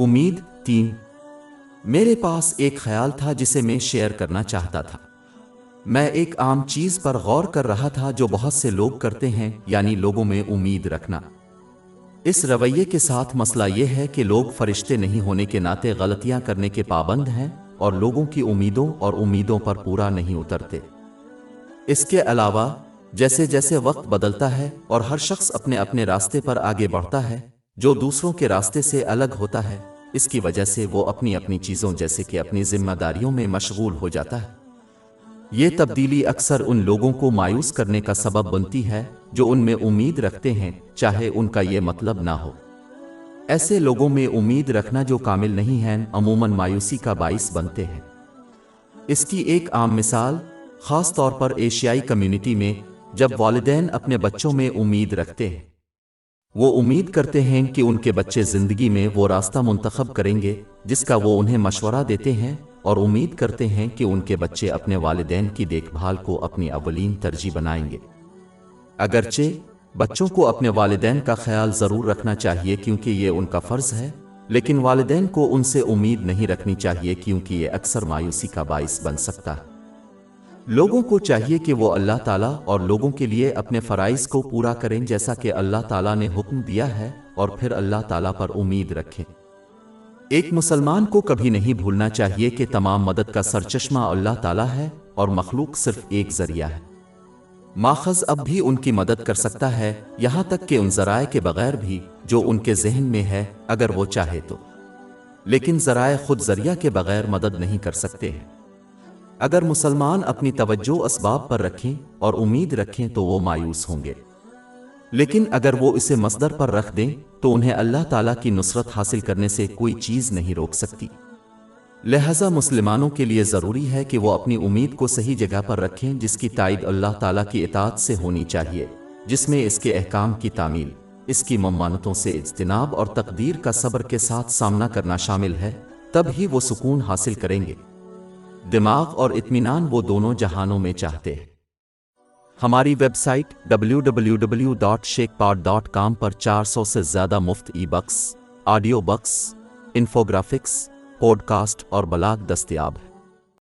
امید 3۔ میرے پاس ایک خیال تھا جسے میں شیئر کرنا چاہتا تھا۔ میں ایک عام چیز پر غور کر رہا تھا جو بہت سے لوگ کرتے ہیں، یعنی لوگوں میں امید رکھنا۔ اس رویے کے ساتھ مسئلہ یہ ہے کہ لوگ فرشتے نہیں ہونے کے ناطے غلطیاں کرنے کے پابند ہیں اور لوگوں کی امیدوں اور امیدوں پر پورا نہیں اترتے۔ اس کے علاوہ جیسے جیسے وقت بدلتا ہے اور ہر شخص اپنے اپنے راستے پر آگے بڑھتا ہے جو دوسروں کے راستے سے الگ ہوتا ہے، اس کی وجہ سے وہ اپنی اپنی چیزوں جیسے کہ اپنی ذمہ داریوں میں مشغول ہو جاتا ہے۔ یہ تبدیلی اکثر ان لوگوں کو مایوس کرنے کا سبب بنتی ہے جو ان میں امید رکھتے ہیں، چاہے ان کا یہ مطلب نہ ہو۔ ایسے لوگوں میں امید رکھنا جو کامل نہیں ہیں عموماً مایوسی کا باعث بنتے ہیں۔ اس کی ایک عام مثال خاص طور پر ایشیائی کمیونٹی میں جب والدین اپنے بچوں میں امید رکھتے ہیں، وہ امید کرتے ہیں کہ ان کے بچے زندگی میں وہ راستہ منتخب کریں گے جس کا وہ انہیں مشورہ دیتے ہیں، اور امید کرتے ہیں کہ ان کے بچے اپنے والدین کی دیکھ بھال کو اپنی اولین ترجیح بنائیں گے۔ اگرچہ بچوں کو اپنے والدین کا خیال ضرور رکھنا چاہیے کیونکہ یہ ان کا فرض ہے، لیکن والدین کو ان سے امید نہیں رکھنی چاہیے کیونکہ یہ اکثر مایوسی کا باعث بن سکتا ہے۔ لوگوں کو چاہیے کہ وہ اللہ تعالیٰ اور لوگوں کے لیے اپنے فرائض کو پورا کریں جیسا کہ اللہ تعالیٰ نے حکم دیا ہے، اور پھر اللہ تعالیٰ پر امید رکھیں۔ ایک مسلمان کو کبھی نہیں بھولنا چاہیے کہ تمام مدد کا سرچشمہ اللہ تعالیٰ ہے اور مخلوق صرف ایک ذریعہ ہے۔ ماخذ اب بھی ان کی مدد کر سکتا ہے، یہاں تک کہ ان ذرائع کے بغیر بھی جو ان کے ذہن میں ہے اگر وہ چاہے تو، لیکن ذرائع خود ذریعہ کے بغیر مدد نہیں کر سکتے ہیں۔ اگر مسلمان اپنی توجہ اسباب پر رکھیں اور امید رکھیں تو وہ مایوس ہوں گے، لیکن اگر وہ اسے مصدر پر رکھ دیں تو انہیں اللہ تعالیٰ کی نصرت حاصل کرنے سے کوئی چیز نہیں روک سکتی۔ لہذا مسلمانوں کے لیے ضروری ہے کہ وہ اپنی امید کو صحیح جگہ پر رکھیں جس کی تائید اللہ تعالیٰ کی اطاعت سے ہونی چاہیے، جس میں اس کے احکام کی تعمیل، اس کی ممانعتوں سے اجتناب اور تقدیر کا صبر کے ساتھ سامنا کرنا شامل ہے، تب ہی وہ سکون حاصل کریں گے۔ دماغ اور اطمینان وہ دونوں جہانوں میں چاہتے ہیں۔ ہماری ویب سائٹ www.shekpod.com پر 400 سے زیادہ مفت e books, audio books, infographics, podcast اور بلاگ دستیاب ہے۔